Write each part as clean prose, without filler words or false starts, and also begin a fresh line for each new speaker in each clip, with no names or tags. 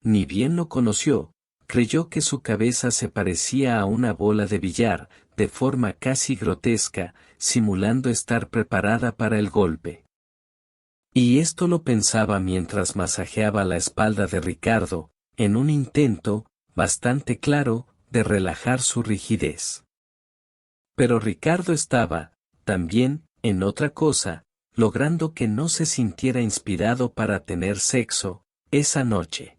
ni bien lo conoció, creyó que su cabeza se parecía a una bola de billar, de forma casi grotesca, simulando estar preparada para el golpe. Y esto lo pensaba mientras masajeaba la espalda de Ricardo, en un intento, bastante claro, de relajar su rigidez. Pero Ricardo estaba, también, en otra cosa, logrando que no se sintiera inspirado para tener sexo, esa noche.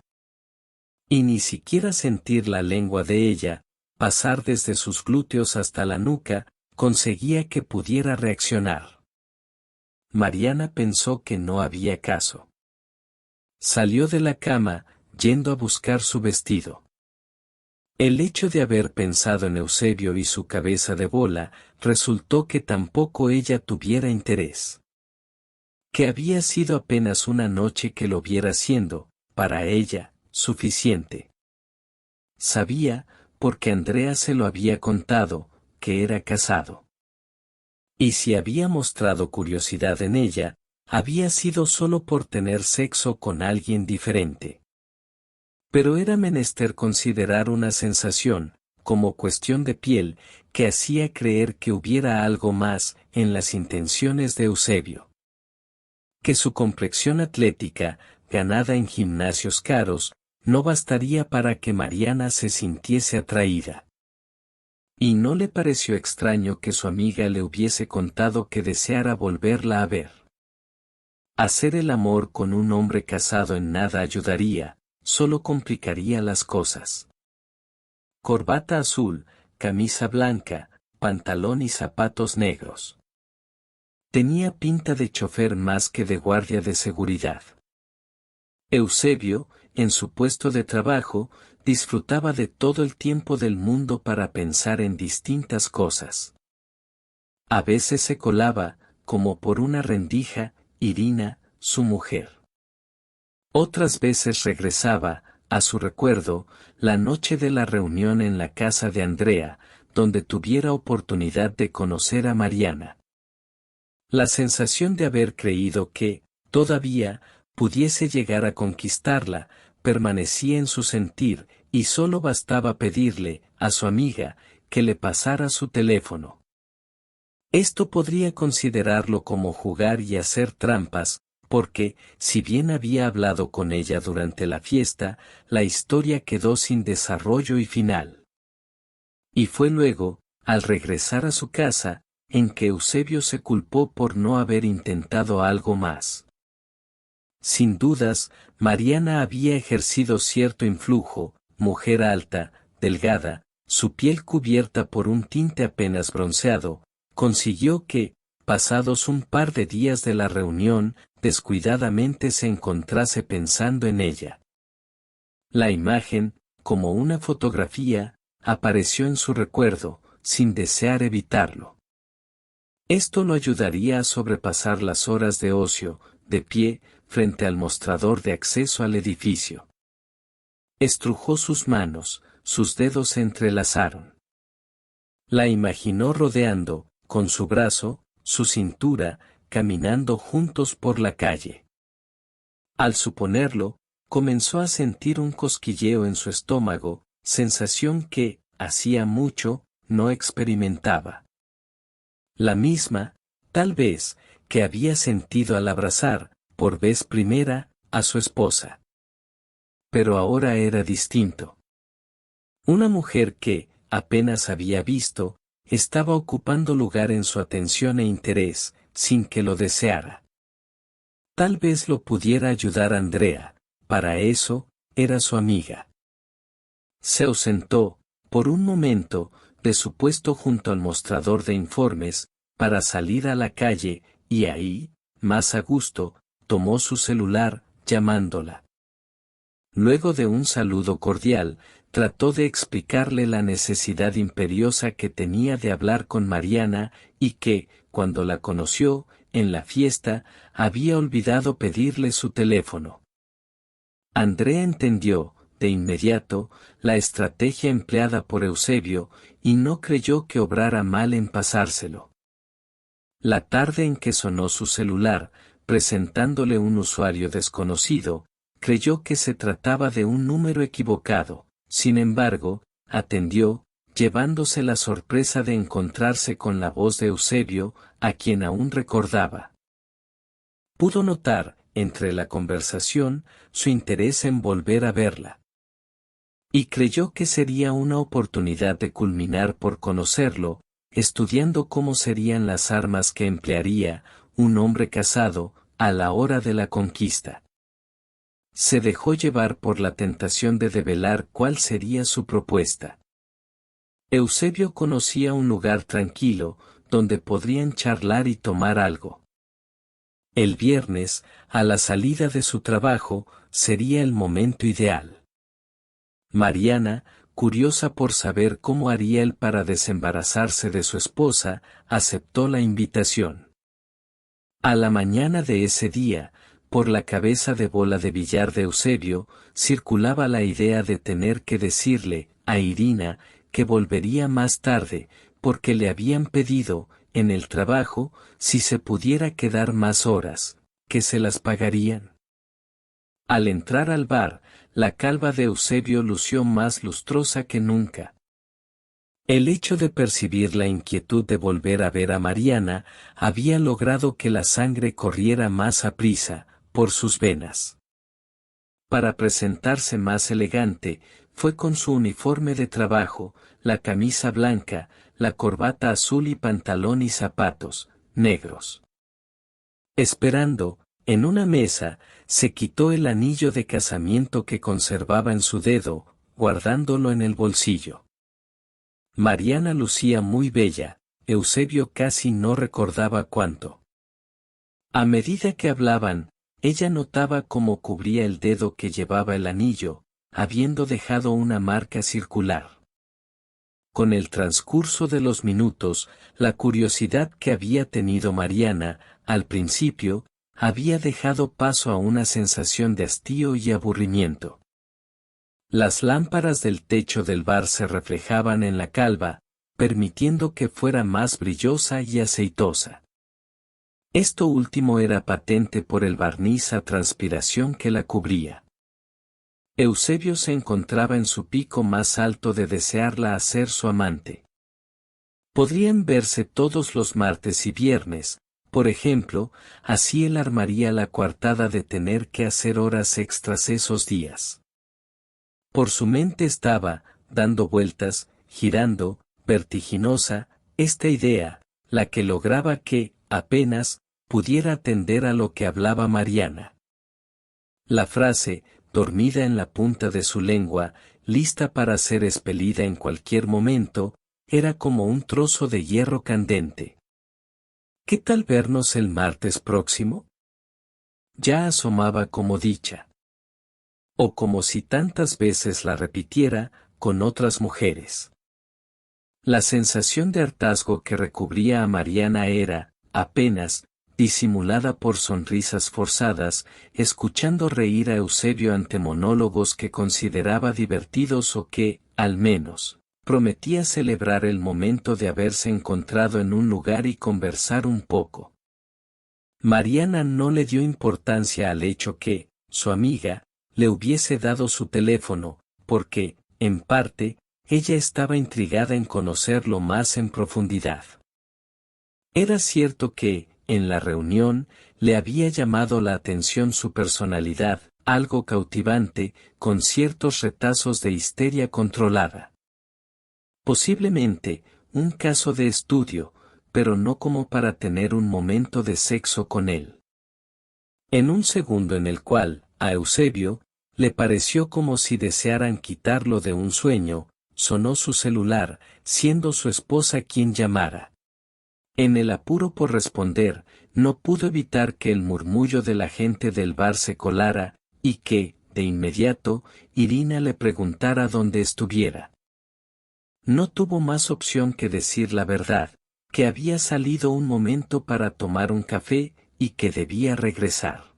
Y ni siquiera sentir la lengua de ella, pasar desde sus glúteos hasta la nuca, conseguía que pudiera reaccionar. Mariana pensó que no había caso. Salió de la cama, yendo a buscar su vestido. El hecho de haber pensado en Eusebio y su cabeza de bola, resultó que tampoco ella tuviera interés. Que había sido apenas una noche que lo viera siendo, para ella, suficiente. Sabía, porque Andrea se lo había contado, que era casado. Y si había mostrado curiosidad en ella, había sido solo por tener sexo con alguien diferente. Pero era menester considerar una sensación, como cuestión de piel, que hacía creer que hubiera algo más en las intenciones de Eusebio. Que su complexión atlética, ganada en gimnasios caros, no bastaría para que Mariana se sintiese atraída. Y no le pareció extraño que su amiga le hubiese contado que deseara volverla a ver. Hacer el amor con un hombre casado en nada ayudaría, solo complicaría las cosas. Corbata azul, camisa blanca, pantalón y zapatos negros. Tenía pinta de chofer más que de guardia de seguridad. Eusebio, en su puesto de trabajo, disfrutaba de todo el tiempo del mundo para pensar en distintas cosas. A veces se colaba, como por una rendija, Irina, su mujer. Otras veces regresaba, a su recuerdo, la noche de la reunión en la casa de Andrea, donde tuviera oportunidad de conocer a Mariana. La sensación de haber creído que, todavía, pudiese llegar a conquistarla, permanecía en su sentir, y solo bastaba pedirle, a su amiga, que le pasara su teléfono. Esto podría considerarlo como jugar y hacer trampas, porque, si bien había hablado con ella durante la fiesta, la historia quedó sin desarrollo y final. Y fue luego, al regresar a su casa, en que Eusebio se culpó por no haber intentado algo más. Sin dudas, Mariana había ejercido cierto influjo, mujer alta, delgada, su piel cubierta por un tinte apenas bronceado, consiguió que, pasados un par de días de la reunión, descuidadamente se encontrase pensando en ella. La imagen, como una fotografía, apareció en su recuerdo, sin desear evitarlo. Esto lo ayudaría a sobrepasar las horas de ocio, de pie, frente al mostrador de acceso al edificio. Estrujó sus manos, sus dedos se entrelazaron. La imaginó rodeando, con su brazo, su cintura, caminando juntos por la calle. Al suponerlo, comenzó a sentir un cosquilleo en su estómago, sensación que, hacía mucho, no experimentaba. La misma, tal vez, que había sentido al abrazar, por vez primera, a su esposa. Pero ahora era distinto. Una mujer que, apenas había visto, estaba ocupando lugar en su atención e interés, sin que lo deseara. Tal vez lo pudiera ayudar Andrea, para eso, era su amiga. Se ausentó, por un momento, de su puesto junto al mostrador de informes, para salir a la calle, y ahí, más a gusto, tomó su celular, llamándola. Luego de un saludo cordial, trató de explicarle la necesidad imperiosa que tenía de hablar con Mariana, y que, cuando la conoció, en la fiesta, había olvidado pedirle su teléfono. Andrea entendió, de inmediato, la estrategia empleada por Eusebio, y no creyó que obrara mal en pasárselo. La tarde en que sonó su celular, presentándole un usuario desconocido, creyó que se trataba de un número equivocado, sin embargo, atendió, llevándose la sorpresa de encontrarse con la voz de Eusebio, a quien aún recordaba. Pudo notar, entre la conversación, su interés en volver a verla. Y creyó que sería una oportunidad de culminar por conocerlo, estudiando cómo serían las armas que emplearía un hombre casado a la hora de la conquista. Se dejó llevar por la tentación de develar cuál sería su propuesta. Eusebio conocía un lugar tranquilo, donde podrían charlar y tomar algo. El viernes, a la salida de su trabajo, sería el momento ideal. Mariana, curiosa por saber cómo haría él para desembarazarse de su esposa, aceptó la invitación. A la mañana de ese día, por la cabeza de bola de billar de Eusebio, circulaba la idea de tener que decirle a Irina que volvería más tarde, porque le habían pedido, en el trabajo, si se pudiera quedar más horas, que se las pagarían. Al entrar al bar, la calva de Eusebio lució más lustrosa que nunca. El hecho de percibir la inquietud de volver a ver a Mariana había logrado que la sangre corriera más aprisa por sus venas. Para presentarse más elegante, fue con su uniforme de trabajo, la camisa blanca, la corbata azul y pantalón y zapatos negros. Esperando, en una mesa, se quitó el anillo de casamiento que conservaba en su dedo, guardándolo en el bolsillo. Mariana lucía muy bella, Eusebio casi no recordaba cuánto. A medida que hablaban, ella notaba cómo cubría el dedo que llevaba el anillo, habiendo dejado una marca circular. Con el transcurso de los minutos, la curiosidad que había tenido Mariana, al principio, había dejado paso a una sensación de hastío y aburrimiento. Las lámparas del techo del bar se reflejaban en la calva, permitiendo que fuera más brillosa y aceitosa. Esto último era patente por el barniz a transpiración que la cubría. Eusebio se encontraba en su pico más alto de desearla hacer su amante. Podrían verse todos los martes y viernes, por ejemplo, así él armaría la coartada de tener que hacer horas extras esos días. Por su mente estaba, dando vueltas, girando, vertiginosa, esta idea, la que lograba que, apenas, pudiera atender a lo que hablaba Mariana. La frase, dormida en la punta de su lengua, lista para ser expelida en cualquier momento, era como un trozo de hierro candente. ¿Qué tal vernos el martes próximo? Ya asomaba como dicha. O como si tantas veces la repitiera, con otras mujeres. La sensación de hartazgo que recubría a Mariana era, apenas, disimulada por sonrisas forzadas, escuchando reír a Eusebio ante monólogos que consideraba divertidos o que, al menos, prometía celebrar el momento de haberse encontrado en un lugar y conversar un poco. Mariana no le dio importancia al hecho que, su amiga, le hubiese dado su teléfono, porque, en parte, ella estaba intrigada en conocerlo más en profundidad. Era cierto que, en la reunión, le había llamado la atención su personalidad, algo cautivante, con ciertos retazos de histeria controlada. Posiblemente, un caso de estudio, pero no como para tener un momento de sexo con él. En un segundo en el cual, a Eusebio, le pareció como si desearan quitarlo de un sueño, sonó su celular, siendo su esposa quien llamara. En el apuro por responder, no pudo evitar que el murmullo de la gente del bar se colara, y que, de inmediato, Irina le preguntara dónde estuviera. No tuvo más opción que decir la verdad, que había salido un momento para tomar un café, y que debía regresar.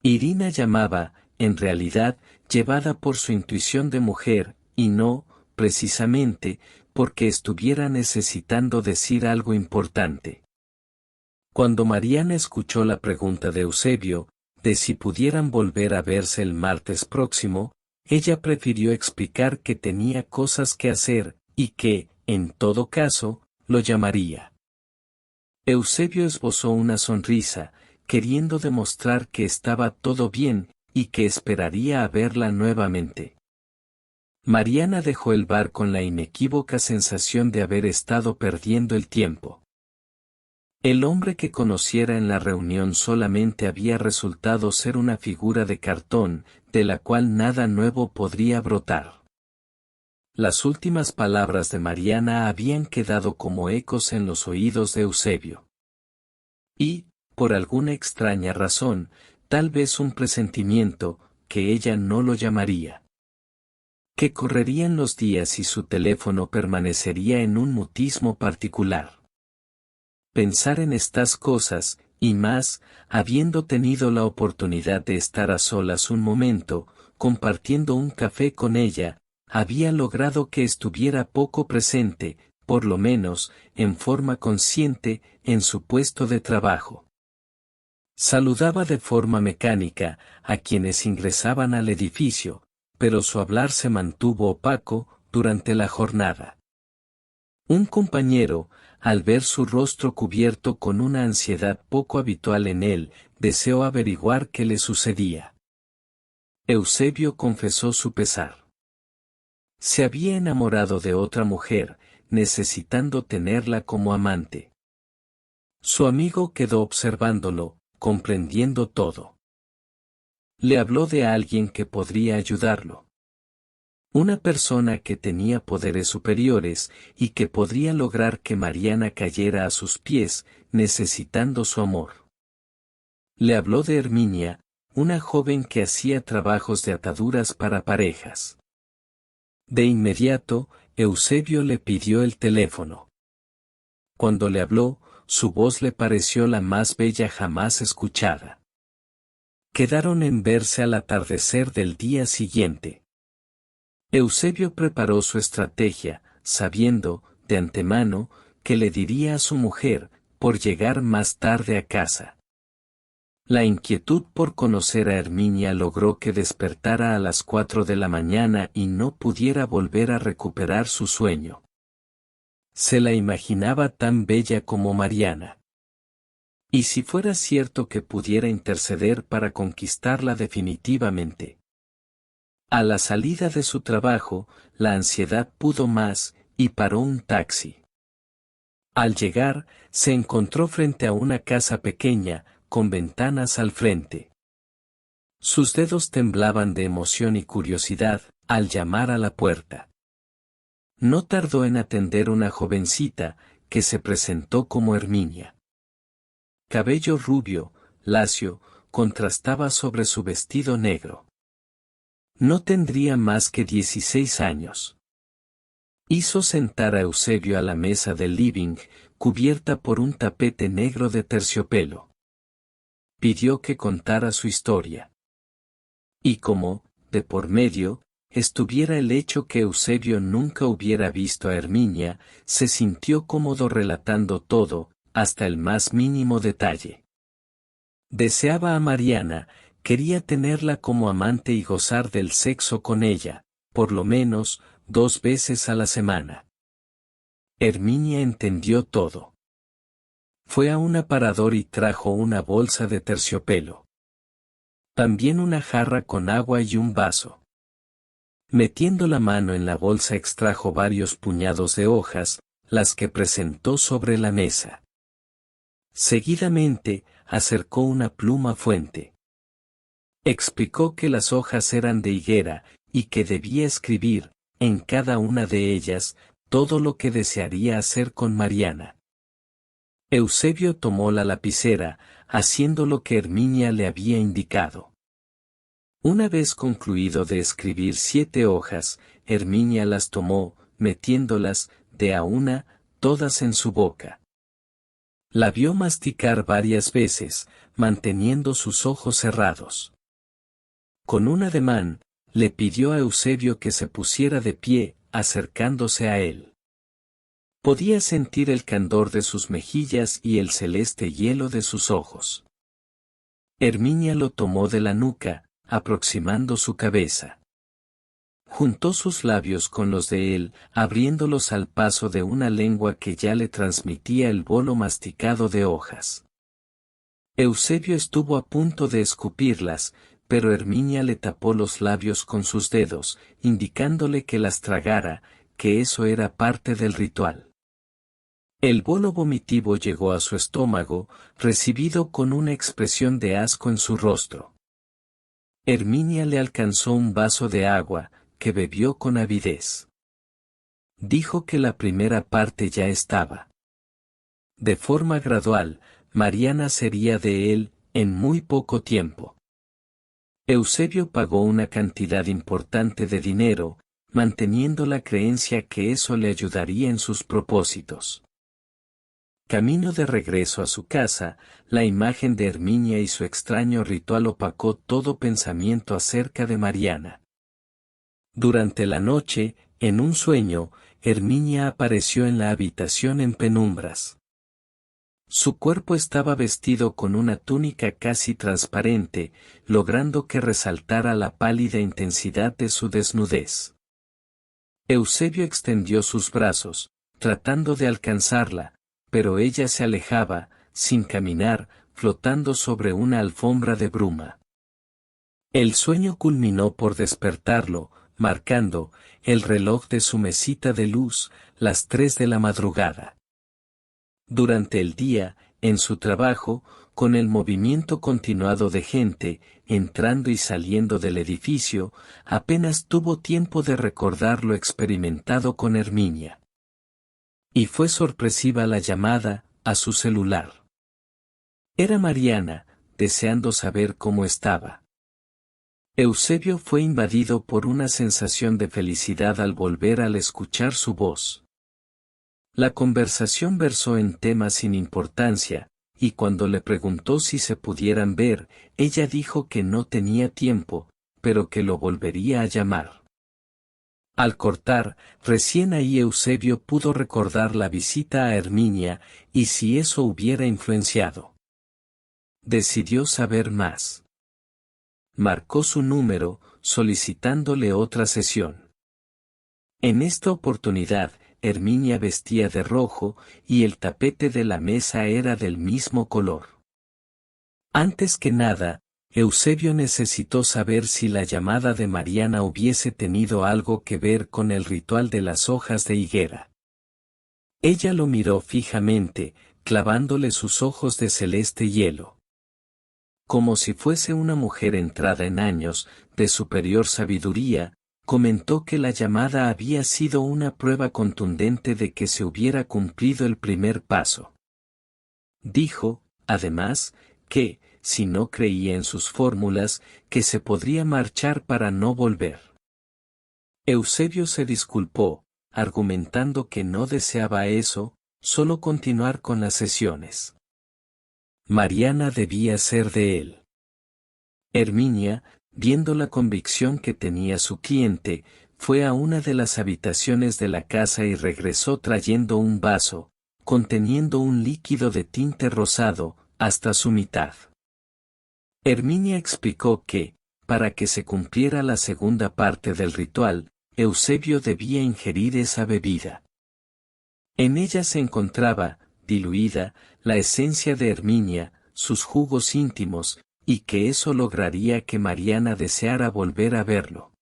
Irina llamaba, en realidad, llevada por su intuición de mujer, y no, precisamente, porque estuviera necesitando decir algo importante. Cuando Mariana escuchó la pregunta de Eusebio, de si pudieran volver a verse el martes próximo, ella prefirió explicar que tenía cosas que hacer, y que, en todo caso, lo llamaría. Eusebio esbozó una sonrisa, queriendo demostrar que estaba todo bien, y que esperaría a verla nuevamente. Mariana dejó el bar con la inequívoca sensación de haber estado perdiendo el tiempo. El hombre que conociera en la reunión solamente había resultado ser una figura de cartón, de la cual nada nuevo podría brotar. Las últimas palabras de Mariana habían quedado como ecos en los oídos de Eusebio. Y, por alguna extraña razón, tal vez un presentimiento, que ella no lo llamaría. Que correrían los días y su teléfono permanecería en un mutismo particular. Pensar en estas cosas, y más, habiendo tenido la oportunidad de estar a solas un momento, compartiendo un café con ella, había logrado que estuviera poco presente, por lo menos, en forma consciente, en su puesto de trabajo. Saludaba de forma mecánica a quienes ingresaban al edificio, pero su hablar se mantuvo opaco durante la jornada. Un compañero, al ver su rostro cubierto con una ansiedad poco habitual en él, deseó averiguar qué le sucedía. Eusebio confesó su pesar. Se había enamorado de otra mujer, necesitando tenerla como amante. Su amigo quedó observándolo, comprendiendo todo. Le habló de alguien que podría ayudarlo. Una persona que tenía poderes superiores y que podría lograr que Mariana cayera a sus pies, necesitando su amor. Le habló de Herminia, una joven que hacía trabajos de ataduras para parejas. De inmediato, Eusebio le pidió el teléfono. Cuando le habló, su voz le pareció la más bella jamás escuchada. Quedaron en verse al atardecer del día siguiente. Eusebio preparó su estrategia, sabiendo, de antemano, que le diría a su mujer, por llegar más tarde a casa. La inquietud por conocer a Herminia logró que despertara a las 4 de la mañana y no pudiera volver a recuperar su sueño. Se la imaginaba tan bella como Mariana. Y si fuera cierto que pudiera interceder para conquistarla definitivamente. A la salida de su trabajo, la ansiedad pudo más, y paró un taxi. Al llegar, se encontró frente a una casa pequeña, con ventanas al frente. Sus dedos temblaban de emoción y curiosidad, al llamar a la puerta. No tardó en atender una jovencita, que se presentó como Herminia. Cabello rubio, lacio, contrastaba sobre su vestido negro. No tendría más que 16 años. Hizo sentar a Eusebio a la mesa del living, cubierta por un tapete negro de terciopelo. Pidió que contara su historia. Y como, de por medio, estuviera el hecho que Eusebio nunca hubiera visto a Herminia, se sintió cómodo relatando todo, hasta el más mínimo detalle. Deseaba a Mariana, quería tenerla como amante y gozar del sexo con ella, por lo menos, 2 veces a la semana. Herminia entendió todo. Fue a un aparador y trajo una bolsa de terciopelo. También una jarra con agua y un vaso. Metiendo la mano en la bolsa extrajo varios puñados de hojas, las que presentó sobre la mesa. Seguidamente, acercó una pluma fuente. Explicó que las hojas eran de higuera, y que debía escribir, en cada una de ellas, todo lo que desearía hacer con Mariana. Eusebio tomó la lapicera, haciendo lo que Herminia le había indicado. Una vez concluido de escribir 7 hojas, Herminia las tomó, metiéndolas, de a una, todas en su boca. La vio masticar varias veces, manteniendo sus ojos cerrados. Con un ademán, le pidió a Eusebio que se pusiera de pie, acercándose a él. Podía sentir el candor de sus mejillas y el celeste hielo de sus ojos. Herminia lo tomó de la nuca, aproximando su cabeza. Juntó sus labios con los de él, abriéndolos al paso de una lengua que ya le transmitía el bolo masticado de hojas. Eusebio estuvo a punto de escupirlas, pero Herminia le tapó los labios con sus dedos, indicándole que las tragara, que eso era parte del ritual. El bolo vomitivo llegó a su estómago, recibido con una expresión de asco en su rostro. Herminia le alcanzó un vaso de agua, que bebió con avidez. Dijo que la primera parte ya estaba. De forma gradual, Mariana sería de él, en muy poco tiempo. Eusebio pagó una cantidad importante de dinero, manteniendo la creencia que eso le ayudaría en sus propósitos. Camino de regreso a su casa, la imagen de Herminia y su extraño ritual opacó todo pensamiento acerca de Mariana. Durante la noche, en un sueño, Herminia apareció en la habitación en penumbras. Su cuerpo estaba vestido con una túnica casi transparente, logrando que resaltara la pálida intensidad de su desnudez. Eusebio extendió sus brazos, tratando de alcanzarla, pero ella se alejaba, sin caminar, flotando sobre una alfombra de bruma. El sueño culminó por despertarlo, marcando, el reloj de su mesita de luz, las 3 de la madrugada. Durante el día, en su trabajo, con el movimiento continuado de gente, entrando y saliendo del edificio, apenas tuvo tiempo de recordar lo experimentado con Herminia. Y fue sorpresiva la llamada, a su celular. Era Mariana, deseando saber cómo estaba. Eusebio fue invadido por una sensación de felicidad al volver al escuchar su voz. La conversación versó en temas sin importancia, y cuando le preguntó si se pudieran ver, ella dijo que no tenía tiempo, pero que lo volvería a llamar. Al cortar, recién ahí Eusebio pudo recordar la visita a Herminia, y si eso hubiera influenciado. Decidió saber más. Marcó su número, solicitándole otra sesión. En esta oportunidad, Herminia vestía de rojo, y el tapete de la mesa era del mismo color. Antes que nada, Eusebio necesitó saber si la llamada de Mariana hubiese tenido algo que ver con el ritual de las hojas de higuera. Ella lo miró fijamente, clavándole sus ojos de celeste hielo. Como si fuese una mujer entrada en años, de superior sabiduría, comentó que la llamada había sido una prueba contundente de que se hubiera cumplido el primer paso. Dijo, además, que, si no creía en sus fórmulas, que se podría marchar para no volver. Eusebio se disculpó, argumentando que no deseaba eso, solo continuar con las sesiones. Mariana debía ser de él. Herminia, viendo la convicción que tenía su cliente, fue a una de las habitaciones de la casa y regresó trayendo un vaso, conteniendo un líquido de tinte rosado, hasta su mitad. Herminia explicó que, para que se cumpliera la segunda parte del ritual, Eusebio debía ingerir esa bebida. En ella se encontraba, diluida, la esencia de Herminia, sus jugos íntimos, y que eso lograría que Mariana deseara volver a verlo.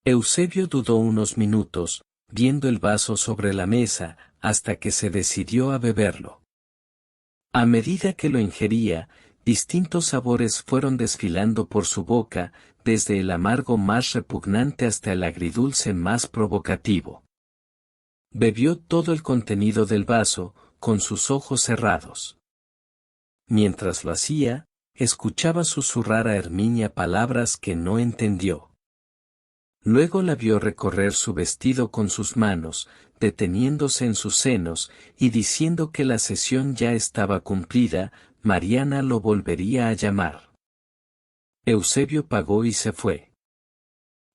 Eusebio dudó unos minutos, viendo el vaso sobre la mesa, hasta que se decidió a beberlo. A medida que lo ingería, distintos sabores fueron desfilando por su boca, desde el amargo más repugnante hasta el agridulce más provocativo. Bebió todo el contenido del vaso, con sus ojos cerrados. Mientras lo hacía, escuchaba susurrar a Herminia palabras que no entendió. Luego la vio recorrer su vestido con sus manos, deteniéndose en sus senos, y diciendo que la sesión ya estaba cumplida, Mariana lo volvería a llamar. Eusebio pagó y se fue.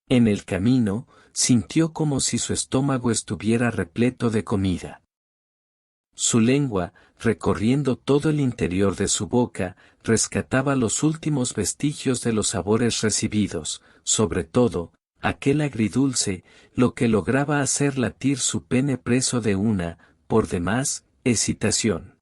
En el camino, sintió como si su estómago estuviera repleto de comida. Su lengua, recorriendo todo el interior de su boca, rescataba los últimos vestigios de los sabores recibidos, sobre todo, aquel agridulce, lo que lograba hacer latir su pene preso de una, por demás, excitación.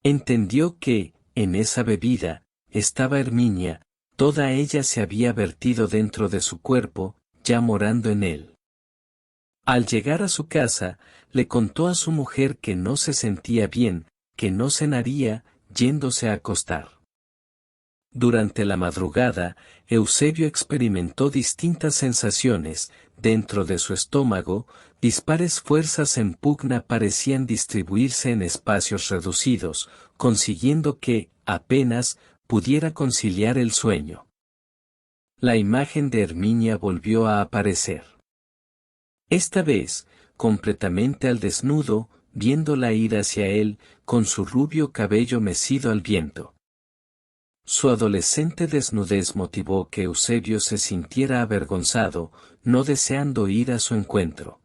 Entendió que, en esa bebida, estaba Herminia, toda ella se había vertido dentro de su cuerpo, ya morando en él. Al llegar a su casa, le contó a su mujer que no se sentía bien, que no cenaría, yéndose a acostar. Durante la madrugada, Eusebio experimentó distintas sensaciones, dentro de su estómago, dispares fuerzas en pugna parecían distribuirse en espacios reducidos, consiguiendo que, apenas, pudiera conciliar el sueño. La imagen de Herminia volvió a aparecer. Esta vez, completamente al desnudo, viéndola ir hacia él, con su rubio cabello mecido al viento. Su adolescente desnudez motivó que Eusebio se sintiera avergonzado, no deseando ir a su encuentro.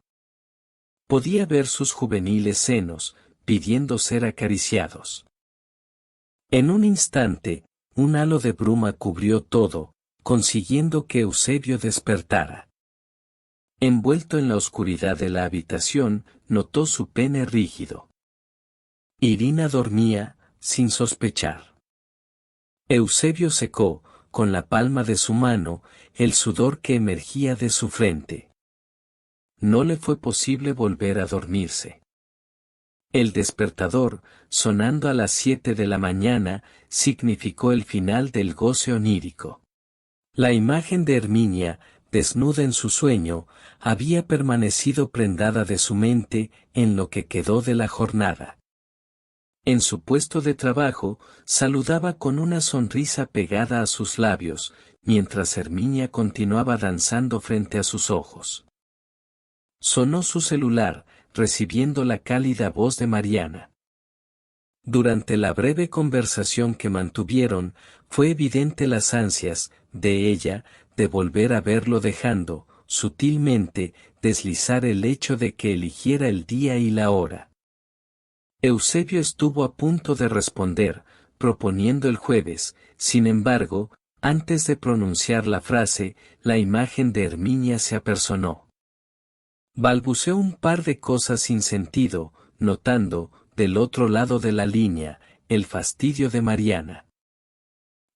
Podía ver sus juveniles senos, pidiendo ser acariciados. En un instante, un halo de bruma cubrió todo, consiguiendo que Eusebio despertara. Envuelto en la oscuridad de la habitación, notó su pene rígido. Irina dormía, sin sospechar. Eusebio secó, con la palma de su mano, el sudor que emergía de su frente. No le fue posible volver a dormirse. El despertador, sonando a las 7 de la mañana, significó el final del goce onírico. La imagen de Herminia, desnuda en su sueño, había permanecido prendada de su mente en lo que quedó de la jornada. En su puesto de trabajo, saludaba con una sonrisa pegada a sus labios, mientras Herminia continuaba danzando frente a sus ojos. Sonó su celular, recibiendo la cálida voz de Mariana. Durante la breve conversación que mantuvieron, fue evidente las ansias, de ella, de volver a verlo dejando, sutilmente, deslizar el hecho de que eligiera el día y la hora. Eusebio estuvo a punto de responder, proponiendo el jueves, sin embargo, antes de pronunciar la frase, la imagen de Herminia se apersonó. Balbuceó un par de cosas sin sentido, notando, del otro lado de la línea, el fastidio de Mariana.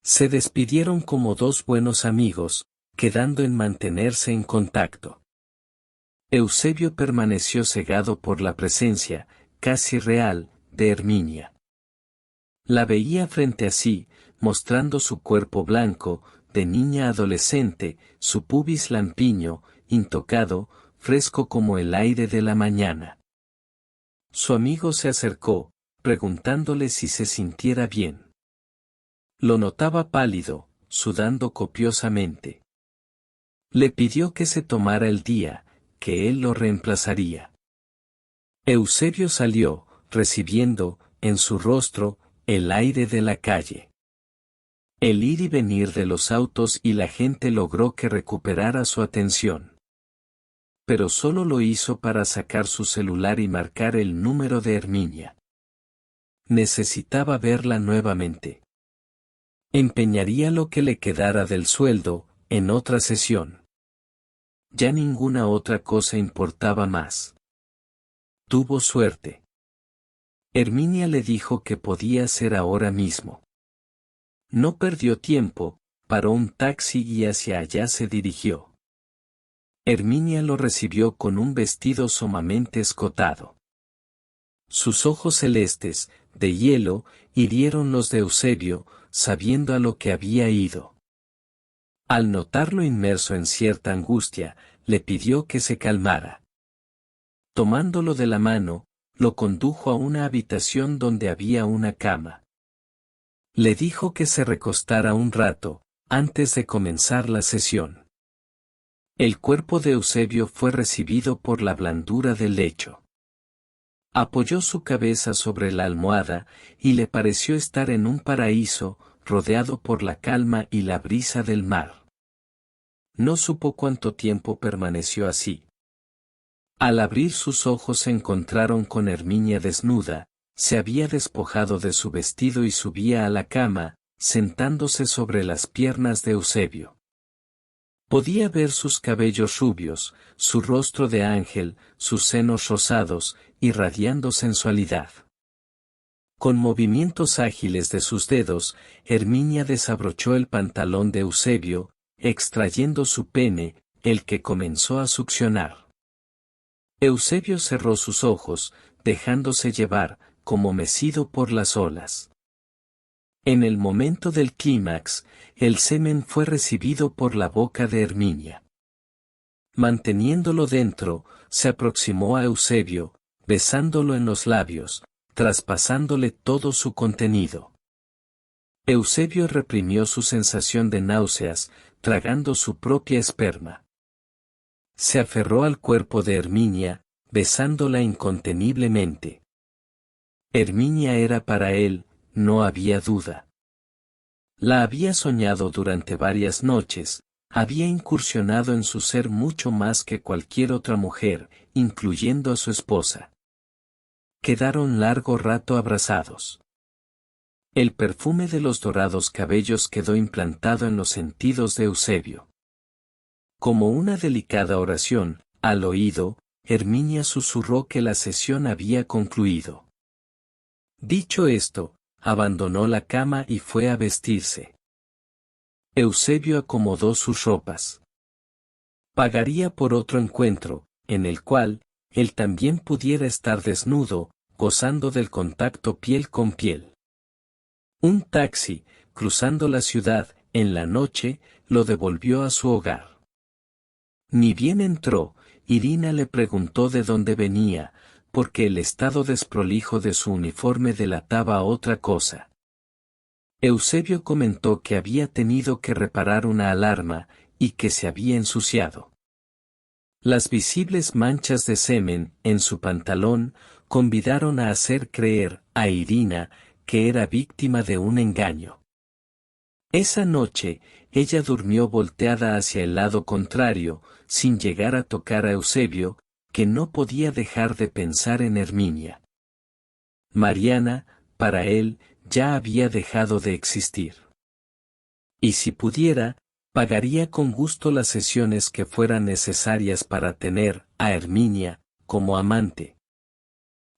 Se despidieron como dos buenos amigos, quedando en mantenerse en contacto. Eusebio permaneció cegado por la presencia, casi real, de Herminia. La veía frente a sí, mostrando su cuerpo blanco, de niña adolescente, su pubis lampiño, intocado, fresco como el aire de la mañana. Su amigo se acercó, preguntándole si se sintiera bien. Lo notaba pálido, sudando copiosamente. Le pidió que se tomara el día, que él lo reemplazaría. Eusebio salió, recibiendo, en su rostro, el aire de la calle. El ir y venir de los autos y la gente logró que recuperara su atención. Pero solo lo hizo para sacar su celular y marcar el número de Herminia. Necesitaba verla nuevamente. Empeñaría lo que le quedara del sueldo, en otra sesión. Ya ninguna otra cosa importaba más. Tuvo suerte. Herminia le dijo que podía ser ahora mismo. No perdió tiempo, paró un taxi y hacia allá se dirigió. Herminia lo recibió con un vestido sumamente escotado. Sus ojos celestes, de hielo, hirieron los de Eusebio, sabiendo a lo que había ido. Al notarlo inmerso en cierta angustia, le pidió que se calmara. Tomándolo de la mano, lo condujo a una habitación donde había una cama. Le dijo que se recostara un rato, antes de comenzar la sesión. El cuerpo de Eusebio fue recibido por la blandura del lecho. Apoyó su cabeza sobre la almohada, y le pareció estar en un paraíso, rodeado por la calma y la brisa del mar. No supo cuánto tiempo permaneció así. Al abrir sus ojos se encontraron con Herminia desnuda, se había despojado de su vestido y subía a la cama, sentándose sobre las piernas de Eusebio. Podía ver sus cabellos rubios, su rostro de ángel, sus senos rosados, irradiando sensualidad. Con movimientos ágiles de sus dedos, Herminia desabrochó el pantalón de Eusebio, extrayendo su pene, el que comenzó a succionar. Eusebio cerró sus ojos, dejándose llevar, como mecido por las olas. En el momento del clímax, el semen fue recibido por la boca de Herminia. Manteniéndolo dentro, se aproximó a Eusebio, besándolo en los labios, traspasándole todo su contenido. Eusebio reprimió su sensación de náuseas, tragando su propia esperma. Se aferró al cuerpo de Herminia, besándola inconteniblemente. Herminia era para él, no había duda. La había soñado durante varias noches, había incursionado en su ser mucho más que cualquier otra mujer, incluyendo a su esposa. Quedaron largo rato abrazados. El perfume de los dorados cabellos quedó implantado en los sentidos de Eusebio. Como una delicada oración, al oído, Herminia susurró que la sesión había concluido. Dicho esto, abandonó la cama y fue a vestirse. Eusebio acomodó sus ropas. Pagaría por otro encuentro, en el cual, él también pudiera estar desnudo, gozando del contacto piel con piel. Un taxi, cruzando la ciudad, en la noche, lo devolvió a su hogar. Ni bien entró, Irina le preguntó de dónde venía, porque el estado desprolijo de su uniforme delataba otra cosa. Eusebio comentó que había tenido que reparar una alarma, y que se había ensuciado. Las visibles manchas de semen en su pantalón convidaron a hacer creer a Irina que era víctima de un engaño. Esa noche, ella durmió volteada hacia el lado contrario, sin llegar a tocar a Eusebio, que no podía dejar de pensar en Herminia. Mariana, para él, ya había dejado de existir. Y si pudiera, pagaría con gusto las sesiones que fueran necesarias para tener a Herminia como amante.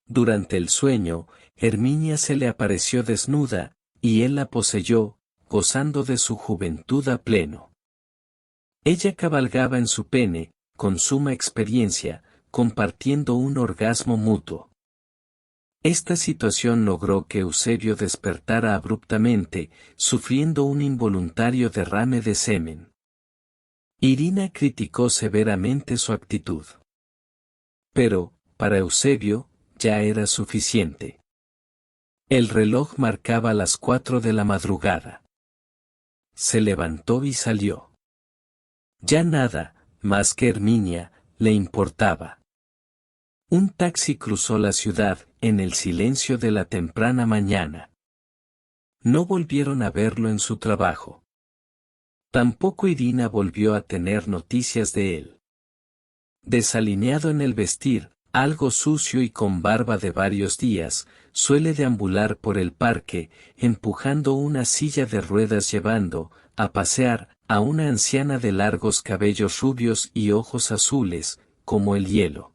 Durante el sueño, Herminia se le apareció desnuda, y él la poseyó, gozando de su juventud a pleno. Ella cabalgaba en su pene, con suma experiencia, compartiendo un orgasmo mutuo. Esta situación logró que Eusebio despertara abruptamente, sufriendo un involuntario derrame de semen. Irina criticó severamente su actitud. Pero, para Eusebio, ya era suficiente. El reloj marcaba las 4 de la madrugada. Se levantó y salió. Ya nada, más que Herminia, le importaba. Un taxi cruzó la ciudad, en el silencio de la temprana mañana. No volvieron a verlo en su trabajo. Tampoco Irina volvió a tener noticias de él. Desalineado en el vestir, algo sucio y con barba de varios días, suele deambular por el parque, empujando una silla de ruedas llevando, a pasear, a una anciana de largos cabellos rubios y ojos azules, como el hielo.